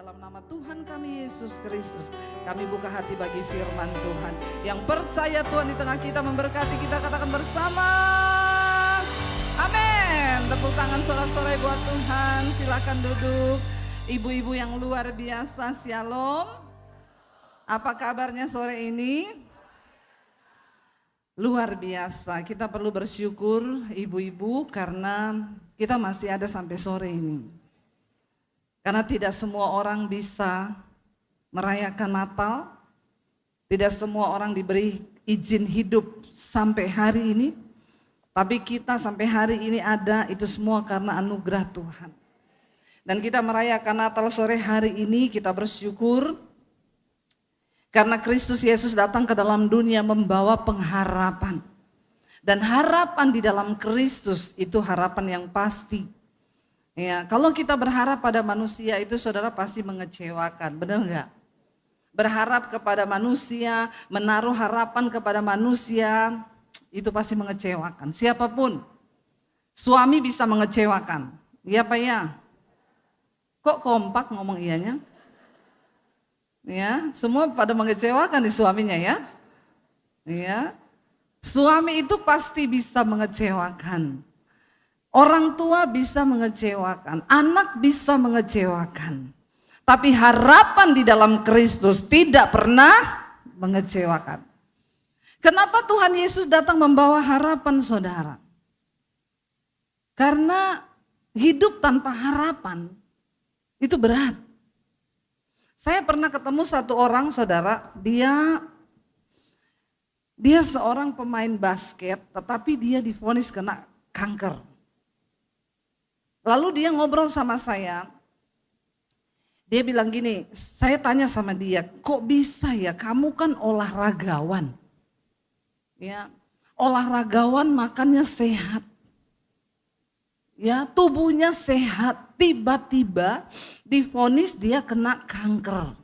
dalam nama Tuhan kami Yesus Kristus, kami buka hati bagi firman Tuhan. Yang percaya Tuhan di tengah kita memberkati kita, katakan bersama. Amin. Tepuk tangan sorak-sorai buat Tuhan. Silakan duduk. Ibu-ibu yang luar biasa, shalom. Apa kabarnya sore ini? Luar biasa. Kita perlu bersyukur ibu-ibu karena kita masih ada sampai sore ini. Karena tidak semua orang bisa merayakan Natal, tidak semua orang diberi izin hidup sampai hari ini, tapi kita sampai hari ini ada, itu semua karena anugerah Tuhan. Dan kita merayakan Natal sore hari ini, kita bersyukur karena Kristus Yesus datang ke dalam dunia membawa pengharapan. Dan harapan di dalam Kristus itu harapan yang pasti. Ya, kalau kita berharap pada manusia itu saudara pasti mengecewakan, benar enggak? Berharap kepada manusia, menaruh harapan kepada manusia, itu pasti mengecewakan. Siapapun, suami bisa mengecewakan, iya Pak ya? Kok kompak ngomong iyanya? Ya, semua pada mengecewakan di suaminya ya? Ya, suami itu pasti bisa mengecewakan. Orang tua bisa mengecewakan, anak bisa mengecewakan. Tapi harapan di dalam Kristus tidak pernah mengecewakan. Kenapa Tuhan Yesus datang membawa harapan saudara? Karena hidup tanpa harapan itu berat. Saya pernah ketemu satu orang saudara, dia seorang pemain basket tetapi dia divonis kena kanker. Lalu dia ngobrol sama saya, dia bilang gini, saya tanya sama dia, kok bisa ya kamu kan olahragawan, ya olahragawan makannya sehat, ya tubuhnya sehat, tiba-tiba divonis dia kena kanker.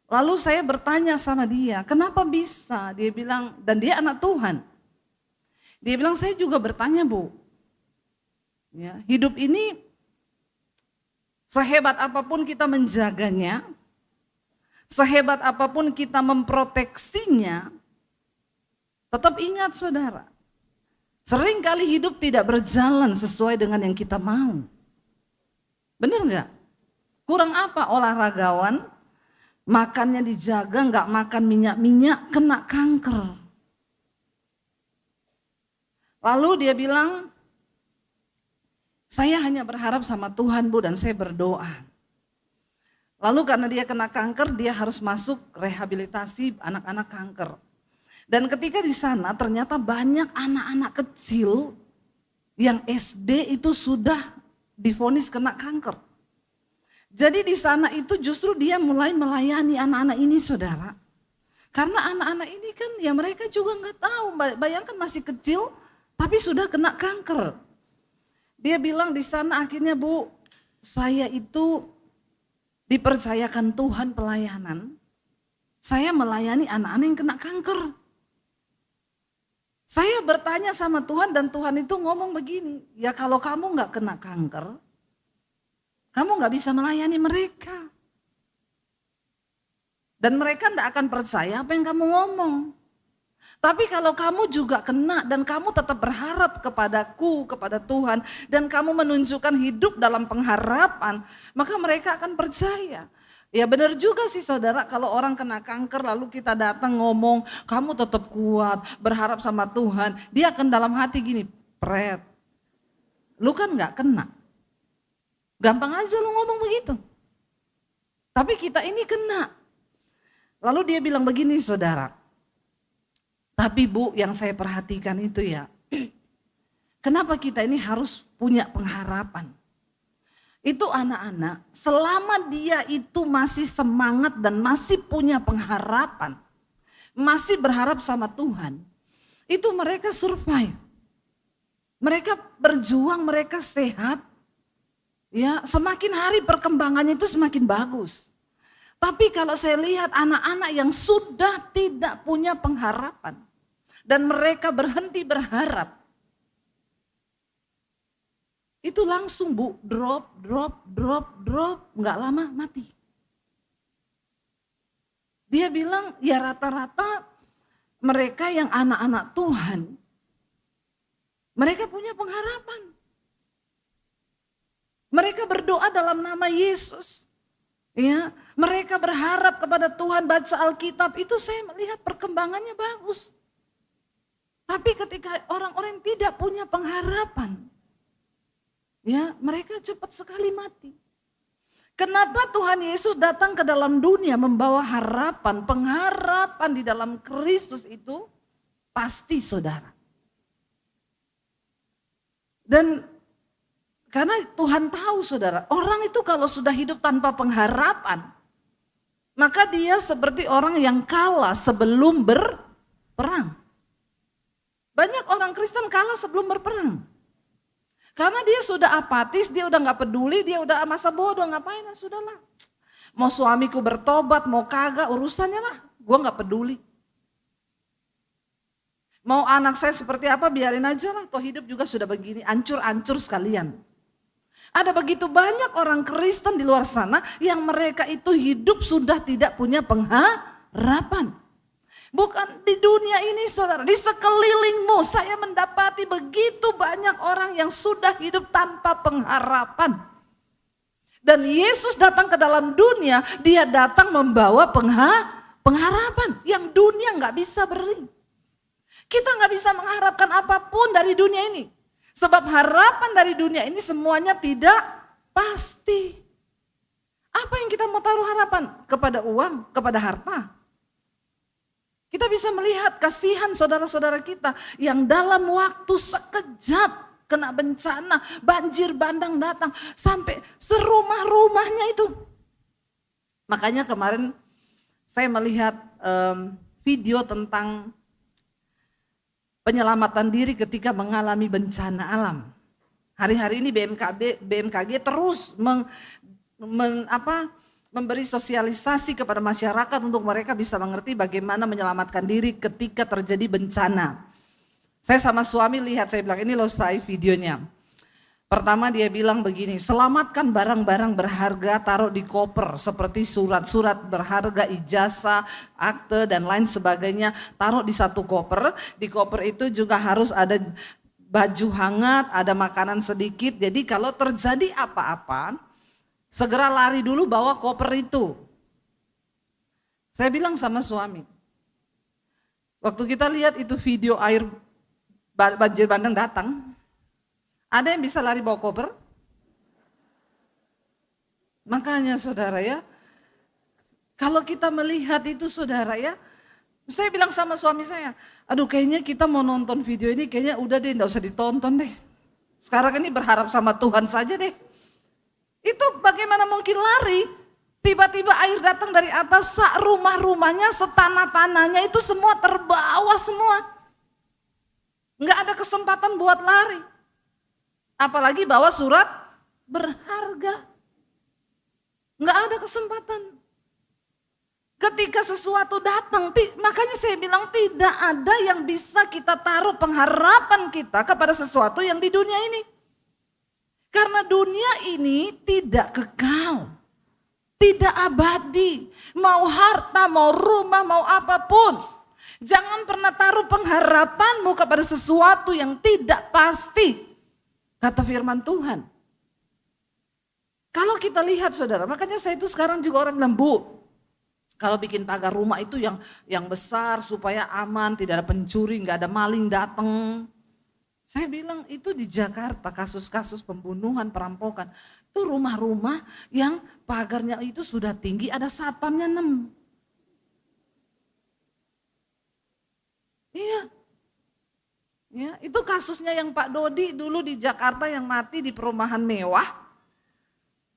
Lalu saya bertanya sama dia, kenapa bisa? Dia bilang, dan dia anak Tuhan. Dia bilang, saya juga bertanya Bu. Ya, hidup ini sehebat apapun kita menjaganya, sehebat apapun kita memproteksinya, tetap ingat saudara, seringkali hidup tidak berjalan sesuai dengan yang kita mau. Benar enggak? Kurang apa olahragawan, makannya dijaga, enggak makan minyak-minyak, kena kanker. Lalu dia bilang, saya hanya berharap sama Tuhan Bu dan saya berdoa. Lalu karena dia kena kanker dia harus masuk rehabilitasi anak-anak kanker. Dan ketika di sana ternyata banyak anak-anak kecil yang SD itu sudah divonis kena kanker. Jadi di sana itu justru dia mulai melayani anak-anak ini saudara. Karena anak-anak ini kan ya mereka juga nggak tahu, bayangkan masih kecil tapi sudah kena kanker. Dia bilang di sana akhirnya Bu, saya itu dipercayakan Tuhan pelayanan. Saya melayani anak-anak yang kena kanker. Saya bertanya sama Tuhan dan Tuhan itu ngomong begini, ya kalau kamu gak kena kanker, kamu gak bisa melayani mereka. Dan mereka gak akan percaya apa yang kamu ngomong. Tapi kalau kamu juga kena dan kamu tetap berharap kepadaku, kepada Tuhan, dan kamu menunjukkan hidup dalam pengharapan, maka mereka akan percaya. Ya benar juga sih saudara, kalau orang kena kanker lalu kita datang ngomong, kamu tetap kuat, berharap sama Tuhan, dia akan dalam hati gini, pret, lu kan gak kena. Gampang aja lu ngomong begitu. Tapi kita ini kena. Lalu dia bilang begini saudara, tapi Bu yang saya perhatikan itu ya, kenapa kita ini harus punya pengharapan? Itu anak-anak selama dia itu masih semangat dan masih punya pengharapan, masih berharap sama Tuhan, itu mereka survive. Mereka berjuang, mereka sehat. Ya, semakin hari perkembangannya itu semakin bagus. Tapi kalau saya lihat anak-anak yang sudah tidak punya pengharapan dan mereka berhenti berharap, itu langsung Bu, drop, nggak lama mati. Dia bilang ya rata-rata mereka yang anak-anak Tuhan, mereka punya pengharapan. Mereka berdoa dalam nama Yesus. Ya, mereka berharap kepada Tuhan, baca Alkitab, itu saya melihat perkembangannya bagus. Tapi ketika orang-orang tidak punya pengharapan, ya mereka cepat sekali mati. Kenapa Tuhan Yesus datang ke dalam dunia membawa harapan, pengharapan di dalam Kristus itu pasti saudara. Dan karena Tuhan tahu saudara, orang itu kalau sudah hidup tanpa pengharapan, maka dia seperti orang yang kalah sebelum berperang. Banyak orang Kristen kalah sebelum berperang. Karena dia sudah apatis, dia udah gak peduli, dia udah masa bodoh, ngapain, sudahlah. Mau suamiku bertobat, mau kagak, urusannya lah, gue gak peduli. Mau anak saya seperti apa, biarin aja lah, toh hidup juga sudah begini, ancur-ancur sekalian. Ada begitu banyak orang Kristen di luar sana yang mereka itu hidup sudah tidak punya pengharapan. Bukan di dunia ini saudara, di sekelilingmu saya mendapati begitu banyak orang yang sudah hidup tanpa pengharapan. Dan Yesus datang ke dalam dunia, dia datang membawa pengharapan yang dunia nggak bisa beri. Kita nggak bisa mengharapkan apapun dari dunia ini. Sebab harapan dari dunia ini semuanya tidak pasti. Apa yang kita mau taruh harapan? Kepada uang, kepada harta. Kita bisa melihat kasihan saudara-saudara kita yang dalam waktu sekejap kena bencana, banjir bandang datang sampai serumah-rumahnya itu. Makanya kemarin saya melihat video tentang penyelamatan diri ketika mengalami bencana alam. Hari-hari ini BMKG terus memberi sosialisasi kepada masyarakat untuk mereka bisa mengerti bagaimana menyelamatkan diri ketika terjadi bencana. Saya sama suami lihat, saya bilang ini loh saya videonya. Pertama dia bilang begini, selamatkan barang-barang berharga taruh di koper seperti surat-surat berharga, ijazah, akte dan lain sebagainya taruh di satu koper. Di koper itu juga harus ada baju hangat, ada makanan sedikit. Jadi kalau terjadi apa-apa segera lari dulu bawa koper itu. Saya bilang sama suami, waktu kita lihat itu video air banjir bandang datang, ada yang bisa lari bawa koper? Makanya saudara ya, kalau kita melihat itu saudara ya, saya bilang sama suami saya, aduh kayaknya kita mau nonton video ini kayaknya udah deh, gak usah ditonton deh. Sekarang ini berharap sama Tuhan saja deh. Itu bagaimana mungkin lari, tiba-tiba air datang dari atas, rumah-rumahnya, setanah-tanahnya itu semua terbawa semua. Gak ada kesempatan buat lari. Apalagi bawa surat berharga. Nggak ada kesempatan. Ketika sesuatu datang, makanya saya bilang tidak ada yang bisa kita taruh pengharapan kita kepada sesuatu yang di dunia ini. Karena dunia ini tidak kekal, tidak abadi. Mau harta, mau rumah, mau apapun. Jangan pernah taruh pengharapanmu kepada sesuatu yang tidak pasti. Kata firman Tuhan. Kalau kita lihat saudara, makanya saya itu sekarang juga orang bilang, Bu, kalau bikin pagar rumah itu yang besar supaya aman, tidak ada pencuri, nggak ada maling datang. Saya bilang itu di Jakarta kasus-kasus pembunuhan, perampokan. Itu rumah-rumah yang pagarnya itu sudah tinggi, ada satpamnya 6. Iya. Ya, itu kasusnya yang Pak Dodi dulu di Jakarta yang mati di perumahan mewah.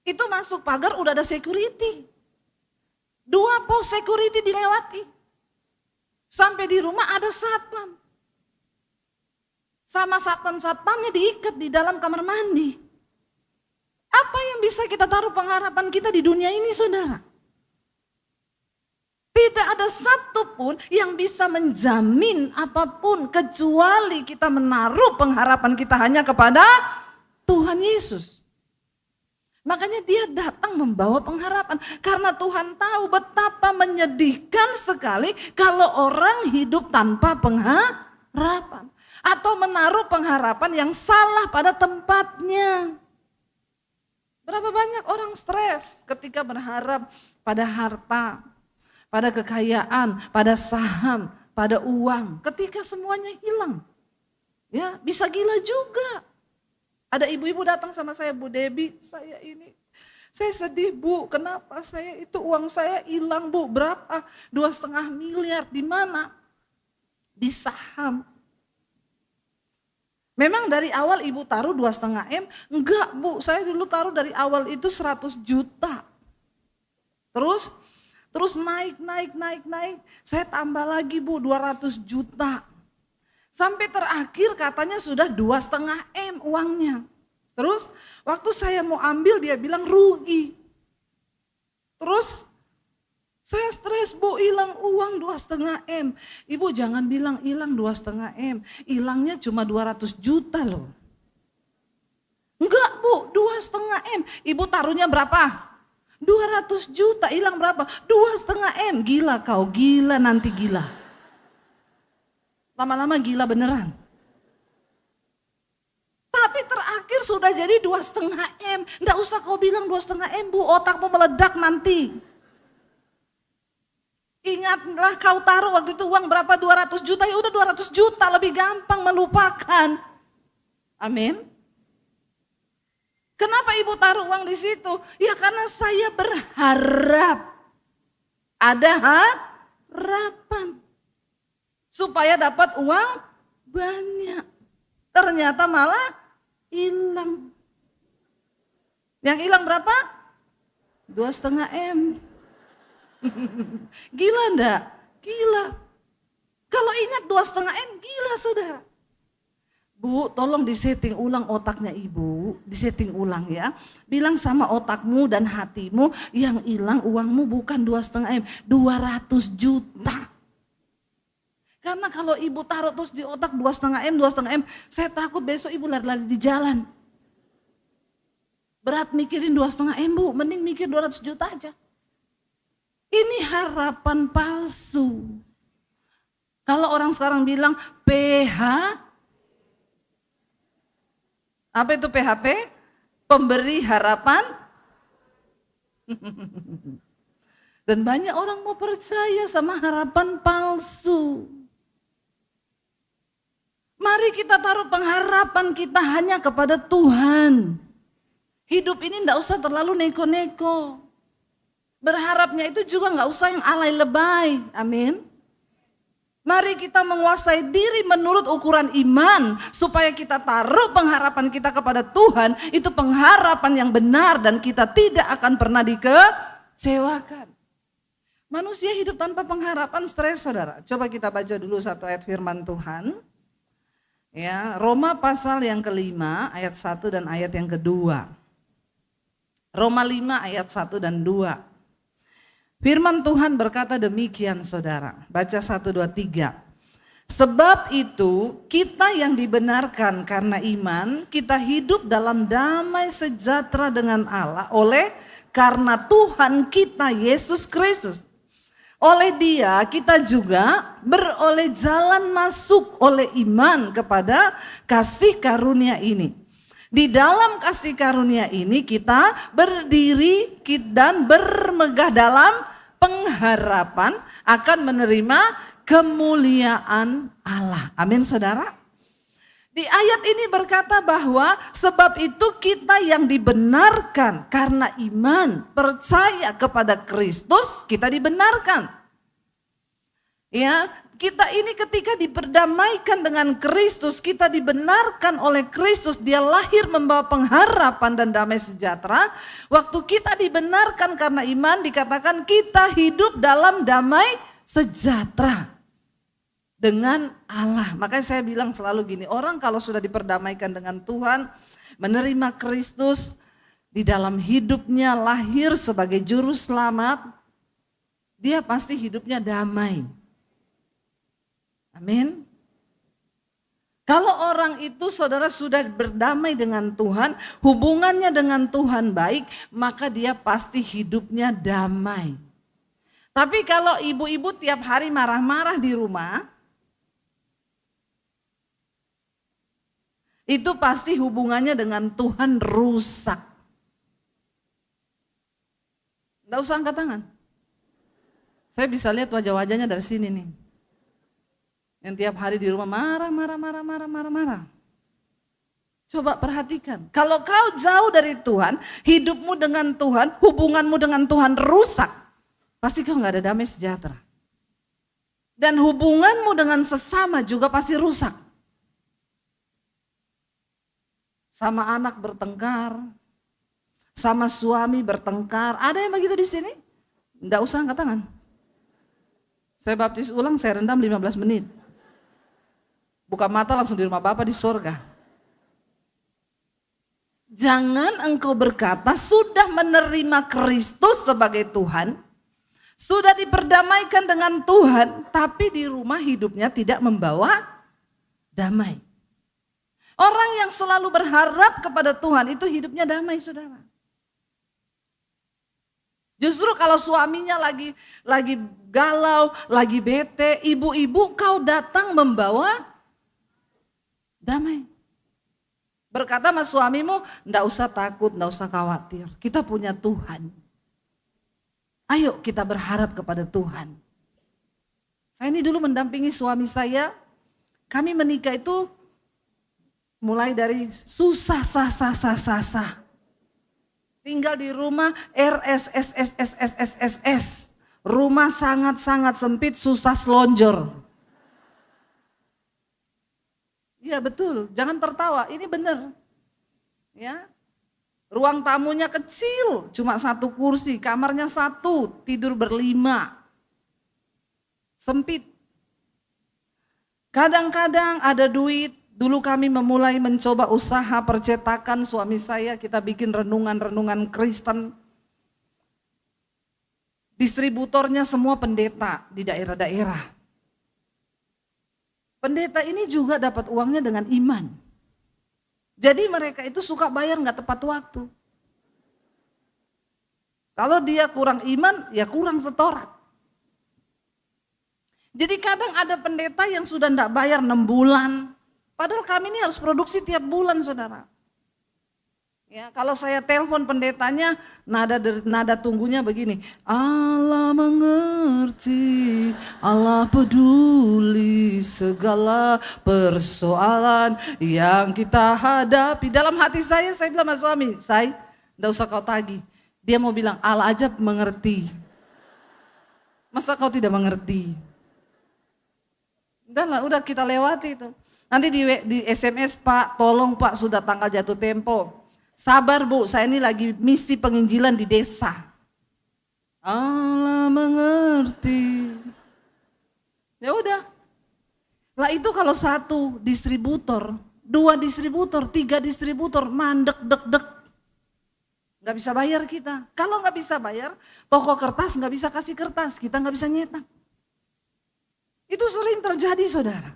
Itu masuk pagar udah ada security. 2 pos security dilewati. Sampai di rumah ada satpam. Sama satpam-satpamnya diikat di dalam kamar mandi. Apa yang bisa kita taruh pengharapan kita di dunia ini saudara? Tidak ada satupun yang bisa menjamin apapun kecuali kita menaruh pengharapan kita hanya kepada Tuhan Yesus. Makanya dia datang membawa pengharapan. Karena Tuhan tahu betapa menyedihkan sekali kalau orang hidup tanpa pengharapan. Atau menaruh pengharapan yang salah pada tempatnya. Berapa banyak orang stres ketika berharap pada harta, pada kekayaan, pada saham, pada uang. Ketika semuanya hilang. Ya, bisa gila juga. Ada ibu-ibu datang sama saya, Bu Debbie, saya sedih Bu, kenapa uang saya hilang Bu, berapa? 2,5 miliar, di mana? Di saham. Memang dari awal ibu taruh 2,5 M, enggak Bu, saya dulu taruh dari awal itu 100 juta. Terus naik, saya tambah lagi Bu 200 juta. Sampai terakhir katanya sudah 2,5 M uangnya. Terus waktu saya mau ambil dia bilang rugi. Terus saya stres Bu, hilang uang 2,5 M. Ibu jangan bilang hilang 2,5 M. Hilangnya cuma 200 juta loh. Enggak Bu, 2,5 M. Ibu taruhnya berapa? 200 juta, hilang berapa? 2,5 M. Gila kau, gila nanti gila. Lama-lama gila beneran. Tapi terakhir sudah jadi 2,5 M. Nggak usah kau bilang 2,5 M Bu, otakmu meledak nanti. Ingatlah kau taruh waktu itu uang berapa? 200 juta, ya udah 200 juta, lebih gampang melupakan. Amin. Kenapa ibu taruh uang di situ? Ya karena saya berharap ada harapan. Supaya dapat uang banyak. Ternyata malah hilang. Yang hilang berapa? 2,5 M. Gila enggak? Gila. Kalau ingat 2,5 M, gila saudara. Bu, tolong disetting ulang otaknya ibu. Disetting ulang ya. Bilang sama otakmu dan hatimu, yang hilang uangmu bukan 2,5 M, 200 juta. Karena kalau ibu taruh terus di otak 2,5 M, saya takut besok ibu lari-lari di jalan. Berat mikirin 2,5 M Bu, mending mikir 200 juta aja. Ini harapan palsu. Kalau orang sekarang bilang PH, apa itu PHP? Pemberi harapan. Dan banyak orang mau percaya sama harapan palsu. Mari kita taruh pengharapan kita hanya kepada Tuhan. Hidup ini enggak usah terlalu neko-neko. Berharapnya itu juga enggak usah yang alay lebay. Amin. Mari kita menguasai diri menurut ukuran iman. Supaya kita taruh pengharapan kita kepada Tuhan. Itu pengharapan yang benar dan kita tidak akan pernah dikecewakan. Manusia hidup tanpa pengharapan stres saudara. Coba kita baca dulu satu ayat firman Tuhan. Ya, Roma pasal yang kelima ayat 1 dan ayat yang kedua. Roma 5 ayat 1 dan 2. Firman Tuhan berkata demikian saudara. Baca 1, 2, 3. Sebab itu kita yang dibenarkan karena iman, kita hidup dalam damai sejahtera dengan Allah oleh karena Tuhan kita Yesus Kristus. Oleh Dia kita juga beroleh jalan masuk oleh iman kepada kasih karunia ini. Di dalam kasih karunia ini kita berdiri dan bermegah dalam pengharapan akan menerima kemuliaan Allah. Amin saudara. Di ayat ini berkata bahwa sebab itu kita yang dibenarkan karena iman, percaya kepada Kristus, kita dibenarkan. Ya, kita ini ketika diperdamaikan dengan Kristus, kita dibenarkan oleh Kristus, Dia lahir membawa pengharapan dan damai sejahtera. Waktu kita dibenarkan karena iman, dikatakan kita hidup dalam damai sejahtera dengan Allah. Makanya saya bilang selalu gini, orang kalau sudah diperdamaikan dengan Tuhan, menerima Kristus di dalam hidupnya, lahir sebagai juru selamat, dia pasti hidupnya damai. Amin. Kalau orang itu saudara sudah berdamai dengan Tuhan, hubungannya dengan Tuhan baik, maka dia pasti hidupnya damai. Tapi kalau ibu-ibu tiap hari marah-marah di rumah, itu pasti hubungannya dengan Tuhan rusak. Nggak usah angkat tangan. Saya bisa lihat wajah-wajahnya dari sini nih. Yang tiap hari di rumah marah. Coba perhatikan. Kalau kau jauh dari Tuhan, hidupmu dengan Tuhan, hubunganmu dengan Tuhan rusak. Pasti kau nggak ada damai sejahtera. Dan hubunganmu dengan sesama juga pasti rusak. Sama anak bertengkar, sama suami bertengkar. Ada yang begitu di sini? Nggak usah angkat tangan. Saya baptis ulang, saya rendam 15 menit. Buka mata langsung di rumah Bapa di sorga. Jangan engkau berkata sudah menerima Kristus sebagai Tuhan, sudah diperdamaikan dengan Tuhan, tapi di rumah hidupnya tidak membawa damai. Orang yang selalu berharap kepada Tuhan itu hidupnya damai, saudara. Justru kalau suaminya lagi galau, lagi bete, ibu-ibu kau datang membawa damai. Berkata sama suamimu, enggak usah takut, enggak usah khawatir. Kita punya Tuhan. Ayo kita berharap kepada Tuhan. Saya ini dulu mendampingi suami saya. Kami menikah itu mulai dari susah. Tinggal di rumah RSSSSSSS. Rumah sangat-sangat sempit, susah selonjor. Iya betul, jangan tertawa, ini benar. Ya, ruang tamunya kecil, cuma 1 kursi, kamarnya 1, tidur berlima. Sempit. Kadang-kadang ada duit. Dulu kami memulai mencoba usaha percetakan, suami saya kita bikin renungan-renungan Kristen. Distributornya semua pendeta di daerah-daerah. Pendeta ini juga dapat uangnya dengan iman. Jadi mereka itu suka bayar nggak tepat waktu. Kalau dia kurang iman, ya kurang setoran. Jadi kadang ada pendeta yang sudah nggak bayar 6 bulan. Padahal kami ini harus produksi tiap bulan, saudara. Ya, kalau saya telepon pendetanya, nada tunggunya begini. Allah mengerti, Allah peduli segala persoalan yang kita hadapi. Dalam hati saya bilang sama suami, enggak usah kau tagih. Dia mau bilang, Allah aja mengerti. Masa kau tidak mengerti? Udah kita lewati itu. Nanti di SMS, Pak, tolong Pak, sudah tanggal jatuh tempo. Sabar Bu, saya ini lagi misi penginjilan di desa. Allah mengerti. Ya udah. Lah itu kalau 1 distributor, 2 distributor, 3 distributor, mandek dek. Gak bisa bayar kita. Kalau gak bisa bayar, toko kertas gak bisa kasih kertas, kita gak bisa nyetak. Itu sering terjadi, saudara.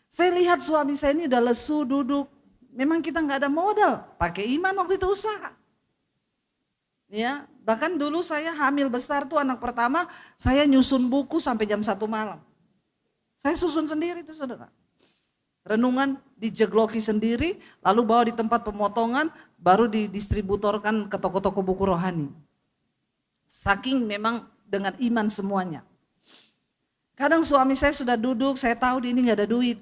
Saya lihat suami saya ini udah lesu duduk. Memang kita nggak ada modal, pakai iman waktu itu usaha. Ya, bahkan dulu saya hamil besar tuh anak pertama, saya nyusun buku sampai jam 1 malam. Saya susun sendiri tuh, saudara. Renungan dijegloki sendiri, lalu bawa di tempat pemotongan, baru didistributorkan ke toko-toko buku rohani. Saking memang dengan iman semuanya. Kadang suami saya sudah duduk, saya tahu dia ini nggak ada duit.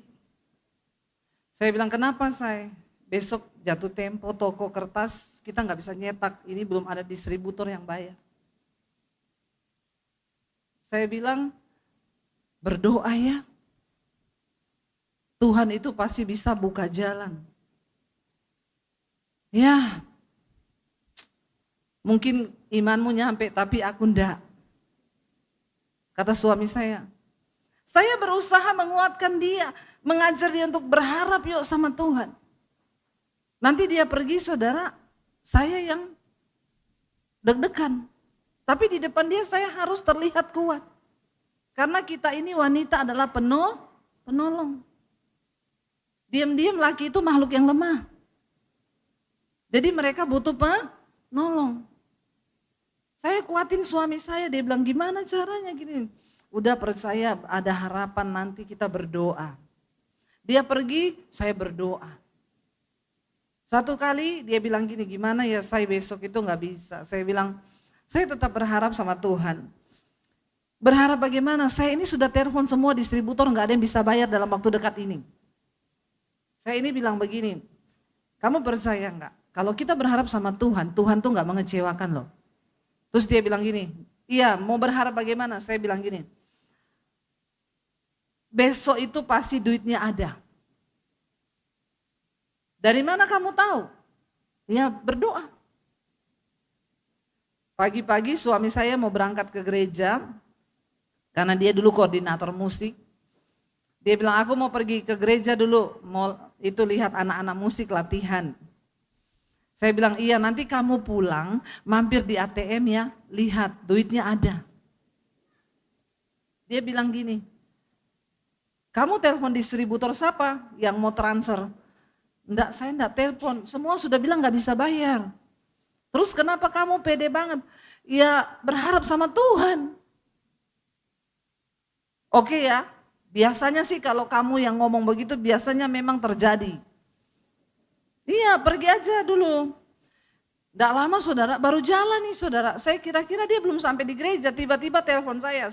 Saya bilang, kenapa saya? Besok jatuh tempo toko kertas, kita nggak bisa nyetak, ini belum ada distributor yang bayar. Saya bilang, berdoa ya. Tuhan itu pasti bisa buka jalan. Ya, mungkin imanmu nyampe, tapi aku enggak. Kata suami saya berusaha menguatkan dia, mengajar dia untuk berharap yuk sama Tuhan. Nanti dia pergi, saudara, saya yang deg-degan. Tapi di depan dia saya harus terlihat kuat. Karena kita ini wanita adalah penolong. Diam-diam laki itu makhluk yang lemah. Jadi mereka butuh penolong. Saya kuatin suami saya, dia bilang gimana caranya gini. Udah percaya ada harapan nanti kita berdoa. Dia pergi, saya berdoa. Satu kali dia bilang gini, gimana ya saya besok itu gak bisa. Saya bilang, saya tetap berharap sama Tuhan. Berharap bagaimana? Saya ini sudah telepon semua distributor, gak ada yang bisa bayar dalam waktu dekat ini. Saya ini bilang begini, kamu percaya gak? Kalau kita berharap sama Tuhan, Tuhan tuh gak mengecewakan loh. Terus dia bilang gini, iya mau berharap bagaimana? Saya bilang gini, besok itu pasti duitnya ada. Dari mana kamu tahu? Ya berdoa. Pagi-pagi suami saya mau berangkat ke gereja, karena dia dulu koordinator musik. Dia bilang aku mau pergi ke gereja dulu, mau itu lihat anak-anak musik latihan. Saya bilang iya nanti kamu pulang mampir di ATM ya, lihat duitnya ada. Dia bilang gini, kamu telepon distributor siapa yang mau transfer? Enggak, saya enggak telepon, semua sudah bilang gak bisa bayar. Terus kenapa kamu pede banget? Ya berharap sama Tuhan. Oke ya, biasanya sih kalau kamu yang ngomong begitu biasanya memang terjadi. Iya pergi aja dulu. Nggak lama saudara, baru jalan nih saudara. Saya kira-kira dia belum sampai di gereja, tiba-tiba telepon saya.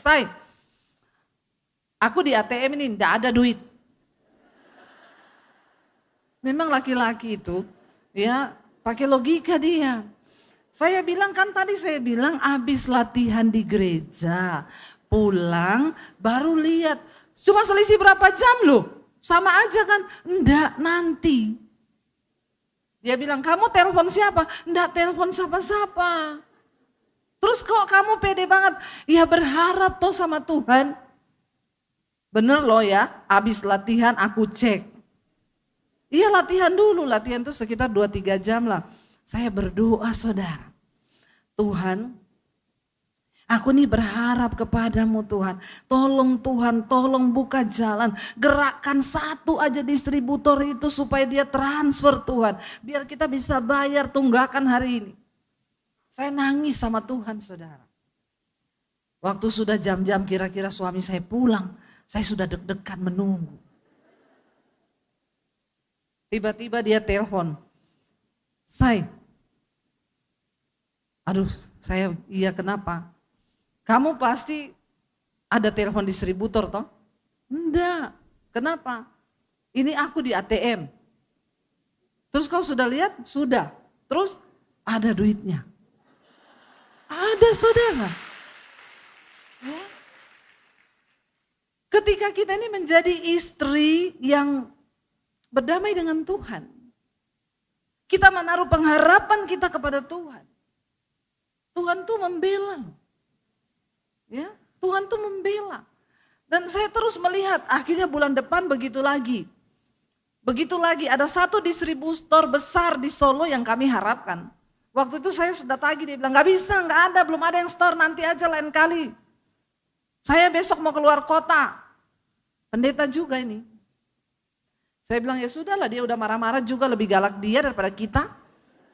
Aku di ATM ini nggak ada duit. Memang laki-laki itu ya pakai logika dia. Saya bilang kan tadi saya bilang habis latihan di gereja, pulang baru lihat. Cuma selisih berapa jam loh? Sama aja kan? Enggak, nanti. Dia bilang, kamu telepon siapa? Enggak telepon siapa-siapa. Terus kok kamu pede banget? Ya berharap toh sama Tuhan. Bener loh ya, habis latihan aku cek. Iya latihan dulu, latihan tuh sekitar 2-3 jam lah. Saya berdoa saudara. Tuhan, aku nih berharap kepadamu Tuhan. Tolong Tuhan, tolong buka jalan. Gerakkan satu aja distributor itu supaya dia transfer Tuhan. Biar kita bisa bayar tunggakan hari ini. Saya nangis sama Tuhan saudara. Waktu sudah jam-jam kira-kira suami saya pulang. Saya sudah deg-degan menunggu. Tiba-tiba dia telepon. Aduh saya iya kenapa? Kamu pasti ada telepon distributor toh? Enggak, kenapa? Ini aku di ATM. Terus kau sudah lihat? Sudah. Terus ada duitnya. Ada saudara. Ya. Ketika kita ini menjadi istri yang berdamai dengan Tuhan. Kita menaruh pengharapan kita kepada Tuhan. Tuhan tuh membela. Ya, Tuhan tuh membela. Dan saya terus melihat akhirnya bulan depan begitu lagi. Begitu lagi ada satu distributor besar di Solo yang kami harapkan. Waktu itu saya sudah tagih, dia bilang gak bisa, gak ada, belum ada yang store, nanti aja lain kali. Saya besok mau keluar kota. Pendeta juga ini. Saya bilang ya sudahlah, dia udah marah-marah juga, lebih galak dia daripada kita.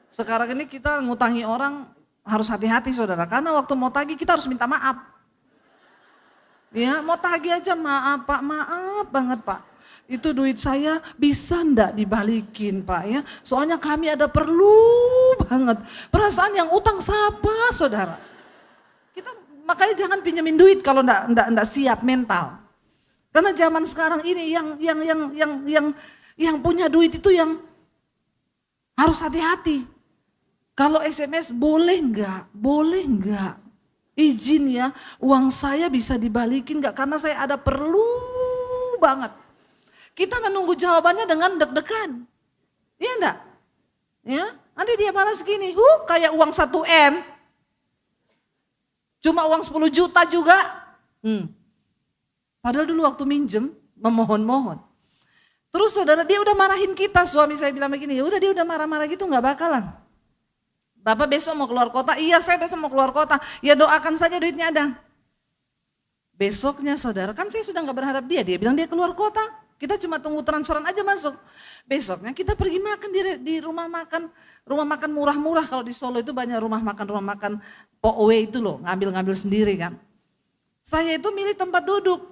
Sekarang ini kita ngutangi orang harus hati-hati saudara, karena waktu mau tagih kita harus minta maaf. Ya mau tagih aja maaf pak, maaf banget pak. Itu duit saya bisa ndak dibalikin pak ya. Soalnya kami ada perlu banget. Perasaan yang utang siapa saudara. Kita makanya jangan pinjemin duit kalau ndak siap mental. Karena zaman sekarang ini yang punya duit itu yang harus hati-hati. Kalau SMS boleh enggak? Boleh enggak? Izin ya, uang saya bisa dibalikin enggak? Karena saya ada perlu banget. Kita menunggu jawabannya dengan deg-degan. Iya enggak? Ya, nanti dia balas gini, kayak uang 1 M. Cuma uang 10 juta juga. Padahal dulu waktu minjem, memohon-mohon. Terus saudara dia udah marahin kita, suami saya bilang begini, ya udah dia udah marah-marah gitu enggak bakalan. Bapak besok mau keluar kota? Iya saya besok mau keluar kota. Ya doakan saja duitnya ada. Besoknya saudara, kan saya sudah gak berharap dia bilang dia keluar kota. Kita cuma tunggu transferan aja masuk. Besoknya kita pergi makan di rumah makan murah-murah. Kalau di Solo itu banyak rumah makan Pokwe itu loh, ngambil-ngambil sendiri kan. Saya itu milih tempat duduk.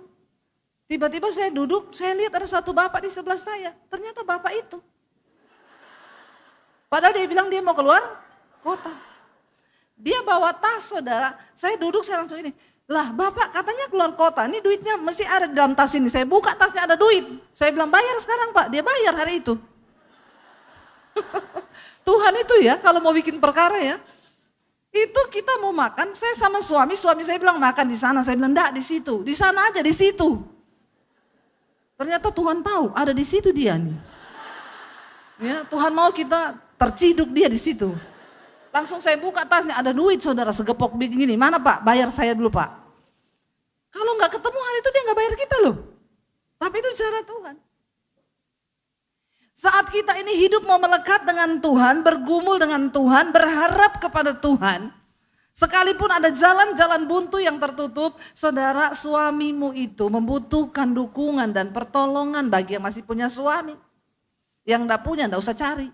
Tiba-tiba saya duduk, saya lihat ada satu bapak di sebelah saya. Ternyata bapak itu. Padahal dia bilang dia mau keluar kota. Dia bawa tas, saudara. Saya duduk, saya langsung ini. Lah bapak katanya keluar kota, ini duitnya mesti ada di dalam tas ini. Saya buka tasnya ada duit. Saya bilang bayar sekarang pak, dia bayar hari itu. Tuhan itu ya kalau mau bikin perkara ya. Itu kita mau makan, saya sama suami saya bilang makan di sana. Saya bilang enggak di situ, di sana aja di situ. Ternyata Tuhan tahu ada di situ dia nih. Ya, Tuhan mau kita terciduk dia di situ. Langsung saya buka tasnya, ada duit saudara segepok begini. Mana pak? Bayar saya dulu pak. Kalau nggak ketemu hari itu dia nggak bayar kita loh. Tapi itu cara Tuhan. Saat kita ini hidup mau melekat dengan Tuhan, bergumul dengan Tuhan, berharap kepada Tuhan. Sekalipun ada jalan-jalan buntu yang tertutup, saudara suamimu itu membutuhkan dukungan dan pertolongan bagi yang masih punya suami. Yang enggak punya enggak usah cari.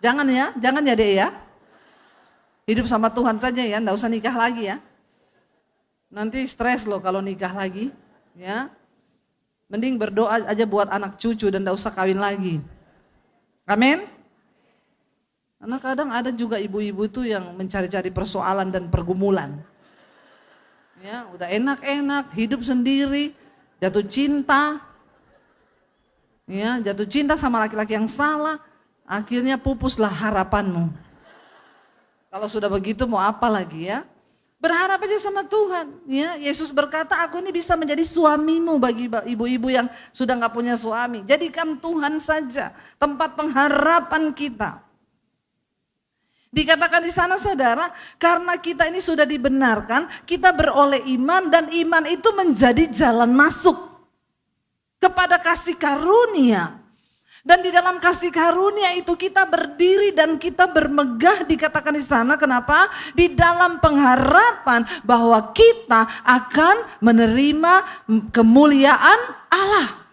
Jangan ya dek ya. Hidup sama Tuhan saja ya, enggak usah nikah lagi ya. Nanti stres loh kalau nikah lagi ya. Mending berdoa aja buat anak cucu dan enggak usah kawin lagi. Amin. Karena kadang ada juga ibu-ibu tuh yang mencari-cari persoalan dan pergumulan. Ya, udah enak-enak, hidup sendiri, jatuh cinta. Ya, jatuh cinta sama laki-laki yang salah, akhirnya pupuslah harapanmu. Kalau sudah begitu mau apa lagi ya? Berharap aja sama Tuhan. Ya, Yesus berkata, aku ini bisa menjadi suamimu bagi ibu-ibu yang sudah nggak punya suami. Jadikan Tuhan saja tempat pengharapan kita. Dikatakan di sana saudara, karena kita ini sudah dibenarkan, kita beroleh iman dan iman itu menjadi jalan masuk kepada kasih karunia. Dan di dalam kasih karunia itu kita berdiri dan kita bermegah, dikatakan di sana. Kenapa? Di dalam pengharapan bahwa kita akan menerima kemuliaan Allah.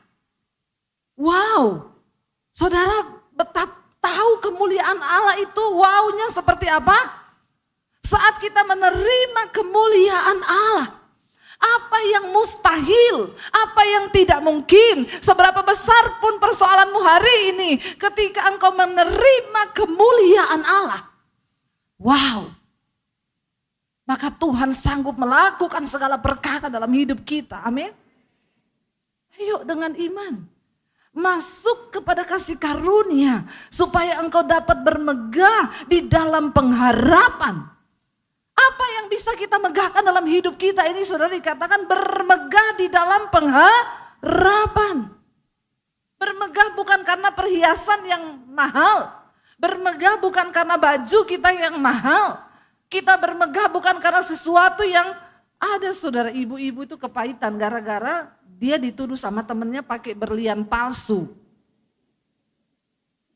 Wow, saudara betapa tahu kemuliaan Allah itu wow-nya seperti apa? Saat kita menerima kemuliaan Allah. Apa yang mustahil, apa yang tidak mungkin, seberapa besar pun persoalanmu hari ini, ketika engkau menerima kemuliaan Allah. Wow. Maka Tuhan sanggup melakukan segala perkara dalam hidup kita. Amin. Ayo dengan iman. Masuk kepada kasih karunia supaya engkau dapat bermegah di dalam pengharapan. Apa yang bisa kita megahkan dalam hidup kita ini saudara, dikatakan bermegah di dalam pengharapan. Bermegah bukan karena perhiasan yang mahal. Bermegah bukan karena baju kita yang mahal. Kita bermegah bukan karena sesuatu yang ada saudara. Ibu-ibu itu kepahitan gara-gara dia dituduh sama temennya pakai berlian palsu.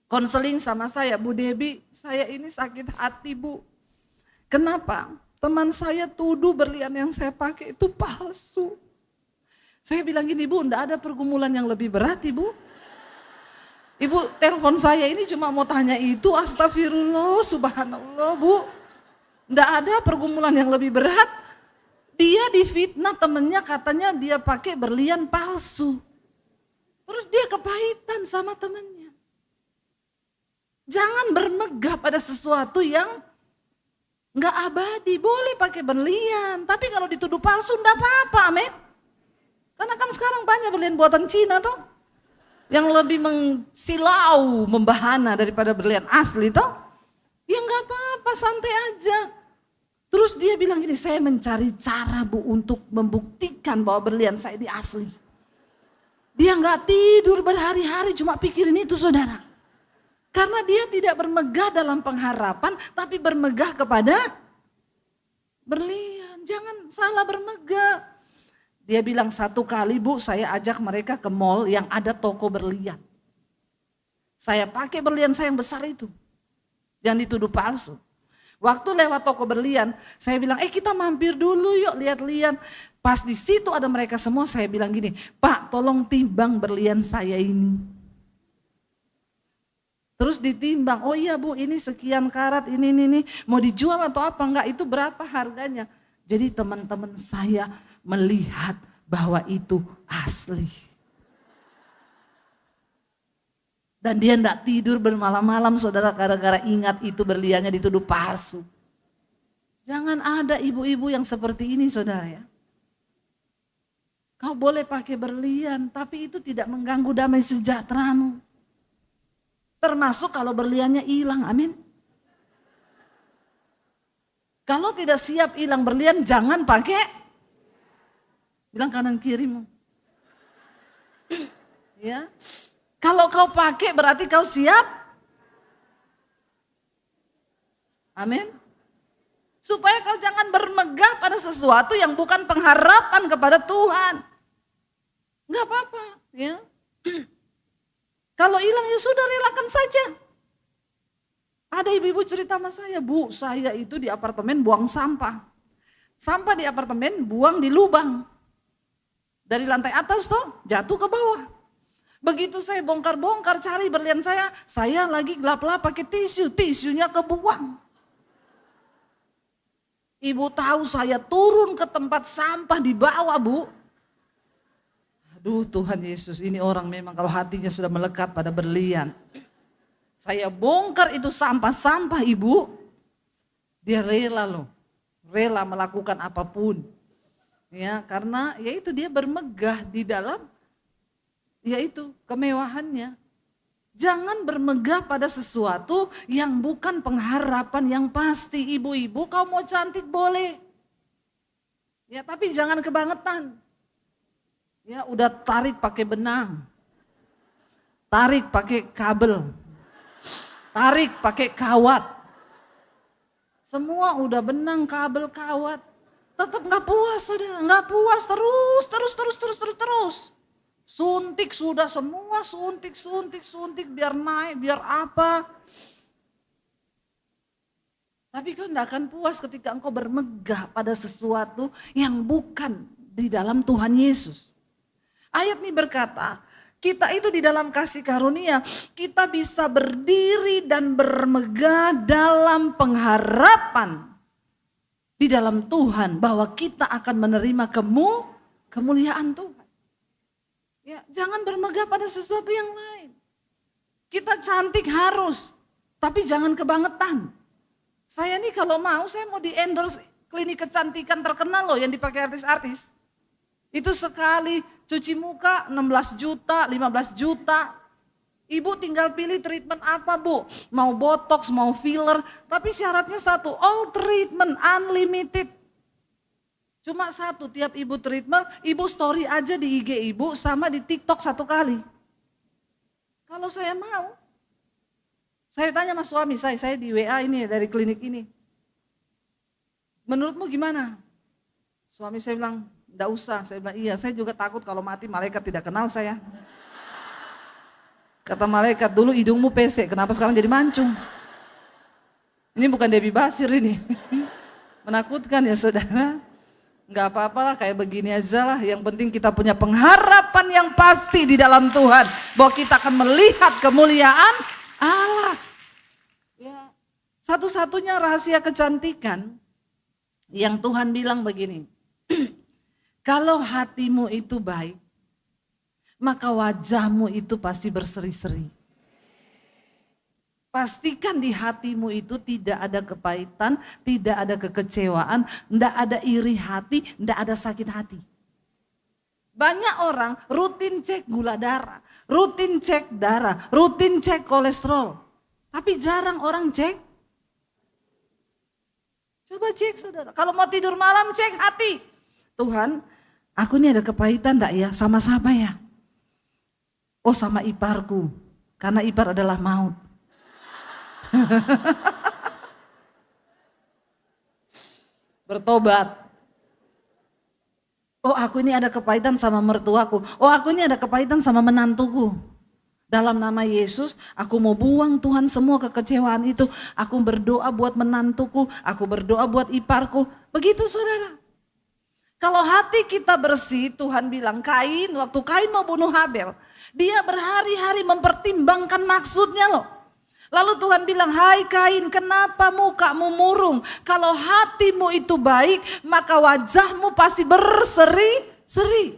Konseling sama saya, Bu Debi, saya ini sakit hati Bu. Kenapa? Teman saya tuduh berlian yang saya pakai itu palsu. Saya bilang gini, Bu, enggak ada pergumulan yang lebih berat Ibu. Ibu telepon saya ini cuma mau tanya itu, astagfirullah, subhanallah Bu. Enggak ada pergumulan yang lebih berat. Dia difitnah temennya, katanya dia pakai berlian palsu. Terus dia kepahitan sama temennya. Jangan bermegah pada sesuatu yang nggak abadi. Boleh pakai berlian, tapi kalau dituduh palsu enggak apa-apa, amin. Karena kan sekarang banyak berlian buatan Cina tuh, yang lebih mensilau, membahana daripada berlian asli tuh. Ya nggak apa-apa, santai aja. Terus dia bilang gini, saya mencari cara Bu untuk membuktikan bahwa berlian saya ini asli. Dia nggak tidur berhari-hari cuma pikirin itu saudara. Karena dia tidak bermegah dalam pengharapan, tapi bermegah kepada berlian. Jangan salah bermegah. Dia bilang satu kali Bu, saya ajak mereka ke mall yang ada toko berlian. Saya pakai berlian saya yang besar itu, yang dituduh palsu. Waktu lewat toko berlian, saya bilang, kita mampir dulu yuk lihat-lihat. Pas di situ ada mereka semua, saya bilang gini, Pak tolong timbang berlian saya ini. Terus ditimbang, oh iya Bu ini sekian karat, ini, mau dijual atau apa enggak, itu berapa harganya. Jadi teman-teman saya melihat bahwa itu asli. Dan dia enggak tidur bermalam-malam saudara gara-gara ingat itu berliannya dituduh palsu. Jangan ada ibu-ibu yang seperti ini saudara ya. Kau boleh pakai berlian, tapi itu tidak mengganggu damai sejahteramu. Termasuk kalau berliannya hilang, amin. Kalau tidak siap hilang berlian, jangan pakai. Bilang kanan kirimu. Ya. Kalau kau pakai berarti kau siap. Amin. Supaya kau jangan bermegah pada sesuatu yang bukan pengharapan kepada Tuhan. Enggak apa-apa, ya. Kalau hilang ya sudah relakan saja. Ada ibu-ibu cerita sama saya, Bu, saya itu di apartemen buang sampah. Sampah di apartemen buang di lubang. Dari lantai atas tuh jatuh ke bawah. Begitu saya bongkar-bongkar cari berlian saya lagi gelap-gelap pakai tisu, tisunya kebuang. Ibu tahu saya turun ke tempat sampah di bawah, Bu. Aduh Tuhan Yesus, ini orang memang kalau hatinya sudah melekat pada berlian. Saya bongkar itu sampah-sampah Ibu. Dia rela loh, rela melakukan apapun. Ya, karena yaitu dia bermegah di dalam yaitu kemewahannya. Jangan bermegah pada sesuatu yang bukan pengharapan yang pasti. Ibu-ibu kau mau cantik boleh. Ya tapi jangan kebangetan. Ya udah tarik pakai benang. Tarik pakai kabel. Tarik pakai kawat. Semua udah benang, kabel, kawat. Tetap gak puas saudara, gak puas terus. Suntik sudah semua, suntik biar naik, biar apa. Tapi kau tidak akan puas ketika engkau bermegah pada sesuatu yang bukan di dalam Tuhan Yesus. Ayat ini berkata, kita itu di dalam kasih karunia, kita bisa berdiri dan bermegah dalam pengharapan di dalam Tuhan bahwa kita akan menerima kemuliaan Tuhan. Ya, jangan bermegah pada sesuatu yang lain. Kita cantik harus, tapi jangan kebangetan. Saya nih kalau mau, saya mau di endorse klinik kecantikan terkenal loh yang dipakai artis-artis. Itu sekali cuci muka 16 juta, 15 juta. Ibu tinggal pilih treatment apa Bu, mau botox, mau filler, tapi syaratnya satu, all treatment unlimited. Cuma satu, tiap ibu treatment, ibu story aja di IG ibu sama di TikTok satu kali. Kalau saya mau, saya tanya sama suami saya di WA ini dari klinik ini. Menurutmu gimana? Suami saya bilang, enggak usah. Saya bilang, iya saya juga takut kalau mati malaikat tidak kenal saya. Kata malaikat, dulu hidungmu pesek, kenapa sekarang jadi mancung? Ini bukan Debbie Basir ini. Menakutkan ya saudara. Enggak apa-apalah kayak begini aja lah. Yang penting kita punya pengharapan yang pasti di dalam Tuhan. Bahwa kita akan melihat kemuliaan Allah. Ya, satu-satunya rahasia kecantikan yang Tuhan bilang begini. Kalau hatimu itu baik, maka wajahmu itu pasti berseri-seri. Pastikan di hatimu itu tidak ada kepahitan, tidak ada kekecewaan, tidak ada iri hati, tidak ada sakit hati. Banyak orang rutin cek gula darah, rutin cek darah, rutin cek kolesterol. Tapi jarang orang cek. Coba cek saudara, kalau mau tidur malam cek hati. Tuhan, aku ini ada kepahitan enggak ya? Sama siapa ya? Oh sama iparku, karena ipar adalah maut. Bertobat. Oh aku ini ada kepahitan sama mertuaku. Oh aku ini ada kepahitan sama menantuku. Dalam nama Yesus aku mau buang Tuhan semua kekecewaan itu. Aku berdoa buat menantuku, aku berdoa buat iparku. Begitu saudara. Kalau hati kita bersih, Tuhan bilang Kain, waktu Kain mau bunuh Habel, dia berhari-hari mempertimbangkan maksudnya loh. Lalu Tuhan bilang, hai Kain, kenapa mukamu murung? Kalau hatimu itu baik, maka wajahmu pasti berseri-seri.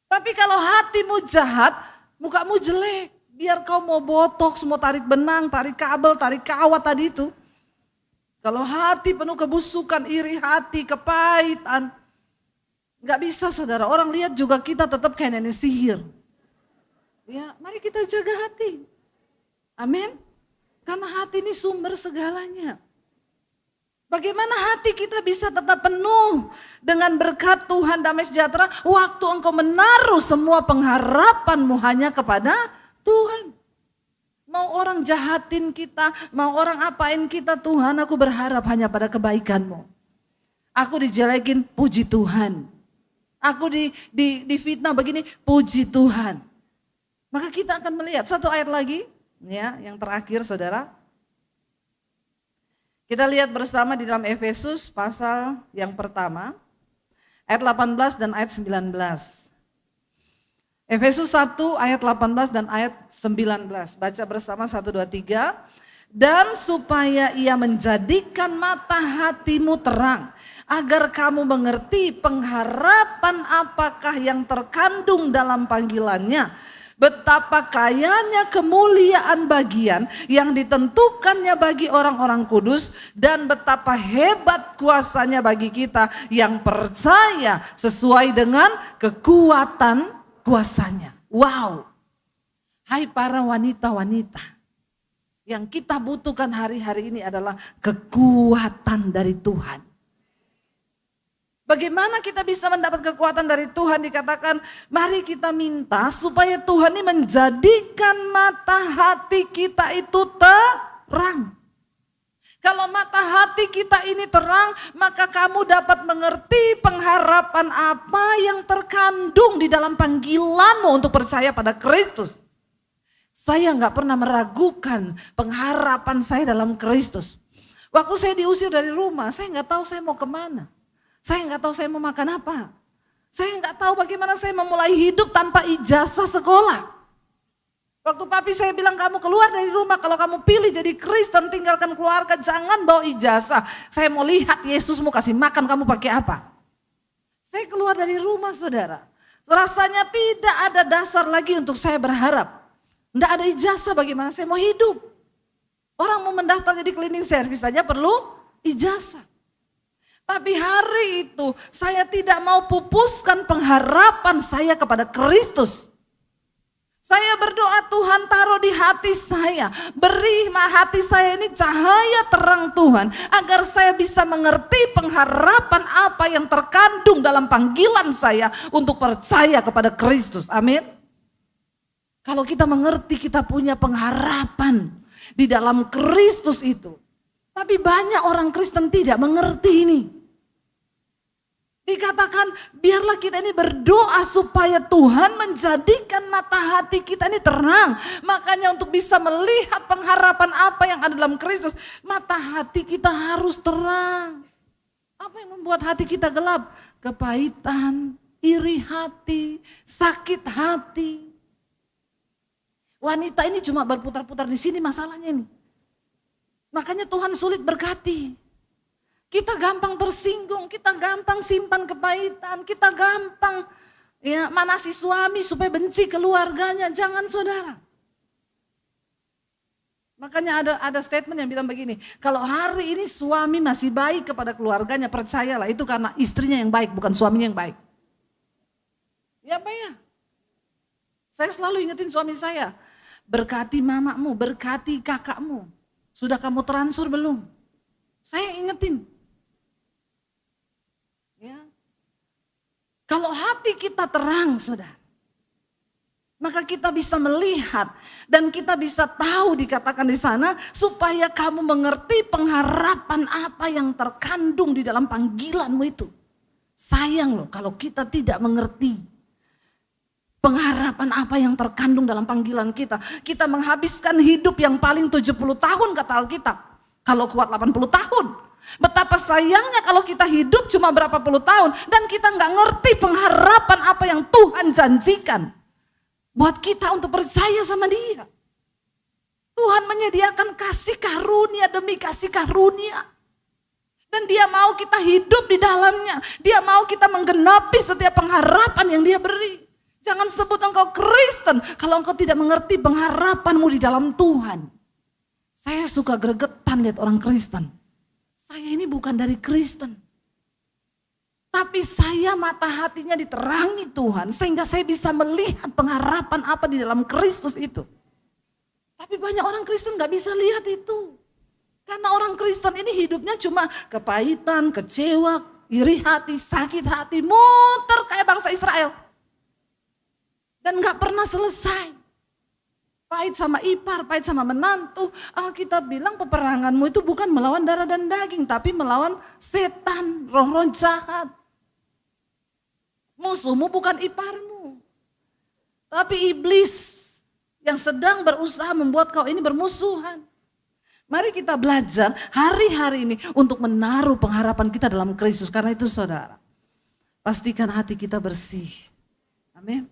Tapi kalau hatimu jahat, mukamu jelek. Biar kau mau botox, mau tarik benang, tarik kabel, tarik kawat tadi itu. Kalau hati penuh kebusukan, iri hati, kepahitan. Gak bisa saudara, orang lihat juga kita tetap kayak nenek sihir. Ya, mari kita jaga hati. Amin. Karena hati ini sumber segalanya. Bagaimana hati kita bisa tetap penuh dengan berkat Tuhan damai sejahtera waktu engkau menaruh semua pengharapanmu hanya kepada Tuhan. Mau orang jahatin kita, mau orang apain kita, Tuhan aku berharap hanya pada kebaikan-Mu. Aku dijelekin, puji Tuhan. Aku difitnah begini, puji Tuhan. Maka kita akan melihat satu ayat lagi, ya, yang terakhir saudara. Kita lihat bersama di dalam Efesus pasal yang pertama, ayat 18 dan ayat 19. Efesus 1 ayat 18 dan ayat 19. Baca bersama 1, 2, 3. Dan supaya ia menjadikan mata hatimu terang, agar kamu mengerti pengharapan apakah yang terkandung dalam panggilannya, betapa kayanya kemuliaan bagian yang ditentukannya bagi orang-orang kudus, dan betapa hebat kuasanya bagi kita yang percaya sesuai dengan kekuatan kuasanya. Wow. Hai para wanita-wanita, yang kita butuhkan hari-hari ini adalah kekuatan dari Tuhan. Bagaimana kita bisa mendapat kekuatan dari Tuhan? Dikatakan mari kita minta supaya Tuhan ini menjadikan mata hati kita itu terang. Kalau mata hati kita ini terang, maka kamu dapat mengerti pengharapan apa yang terkandung di dalam panggilanmu untuk percaya pada Kristus. Saya nggak pernah meragukan pengharapan saya dalam Kristus. Waktu saya diusir dari rumah, saya nggak tahu saya mau kemana. Saya nggak tahu saya mau makan apa. Saya nggak tahu bagaimana saya memulai hidup tanpa ijazah sekolah. Waktu papi saya bilang kamu keluar dari rumah, kalau kamu pilih jadi Kristen tinggalkan keluarga, jangan bawa ijazah. Saya mau lihat Yesus mau kasih makan kamu pakai apa. Saya keluar dari rumah saudara. Rasanya tidak ada dasar lagi untuk saya berharap. Tidak ada ijazah bagaimana saya mau hidup. Orang mau mendaftar jadi cleaning service saja perlu ijazah. Tapi hari itu saya tidak mau pupuskan pengharapan saya kepada Kristus. Saya berdoa Tuhan taruh di hati saya, beri hati saya ini cahaya terang Tuhan, agar saya bisa mengerti pengharapan apa yang terkandung dalam panggilan saya untuk percaya kepada Kristus. Amin. Kalau kita mengerti kita punya pengharapan di dalam Kristus itu. Tapi banyak orang Kristen tidak mengerti ini. Dikatakan biarlah kita ini berdoa supaya Tuhan menjadikan mata hati kita ini terang. Makanya untuk bisa melihat pengharapan apa yang ada dalam Kristus, mata hati kita harus terang. Apa yang membuat hati kita gelap? Kepahitan, iri hati, sakit hati. Wanita ini cuma berputar-putar di sini masalahnya ini. Makanya Tuhan sulit berkati. Kita gampang tersinggung, kita gampang simpan kepahitan, kita gampang ya manasi suami supaya benci keluarganya. Jangan saudara. Makanya ada statement yang bilang begini, kalau hari ini suami masih baik kepada keluarganya, percayalah itu karena istrinya yang baik, bukan suaminya yang baik. Ya apa ya? Saya selalu ingetin suami saya, berkati mamamu, berkati kakakmu. Sudah kamu transfer belum? Saya ingetin. Ya. Kalau hati kita terang, saudara, maka kita bisa melihat dan kita bisa tahu dikatakan di sana supaya kamu mengerti pengharapan apa yang terkandung di dalam panggilanmu itu. Sayang loh kalau kita tidak mengerti pengharapan apa yang terkandung dalam panggilan kita. Kita menghabiskan hidup yang paling 70 tahun kata Alkitab. Kalau kuat 80 tahun. Betapa sayangnya kalau kita hidup cuma berapa puluh tahun dan kita nggak ngerti pengharapan apa yang Tuhan janjikan buat kita untuk percaya sama Dia. Tuhan menyediakan kasih karunia demi kasih karunia. Dan Dia mau kita hidup di dalamnya. Dia mau kita menggenapi setiap pengharapan yang Dia beri. Jangan sebut engkau Kristen kalau engkau tidak mengerti pengharapanmu di dalam Tuhan. Saya suka gregetan lihat orang Kristen. Saya ini bukan dari Kristen. Tapi saya mata hatinya diterangi Tuhan sehingga saya bisa melihat pengharapan apa di dalam Kristus itu. Tapi banyak orang Kristen gak bisa lihat itu. Karena orang Kristen ini hidupnya cuma kepahitan, kecewa, iri hati, sakit hati, muter kayak bangsa Israel. Dan gak pernah selesai. Pahit sama ipar, pahit sama menantu. Alkitab bilang peperanganmu itu bukan melawan darah dan daging, tapi melawan setan, roh-roh jahat. Musuhmu bukan iparmu, tapi iblis yang sedang berusaha membuat kau ini bermusuhan. Mari kita belajar hari-hari ini untuk menaruh pengharapan kita dalam Kristus. Karena itu saudara, pastikan hati kita bersih. Amin.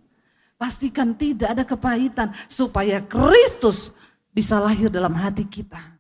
Pastikan tidak ada kepahitan supaya Kristus bisa lahir dalam hati kita.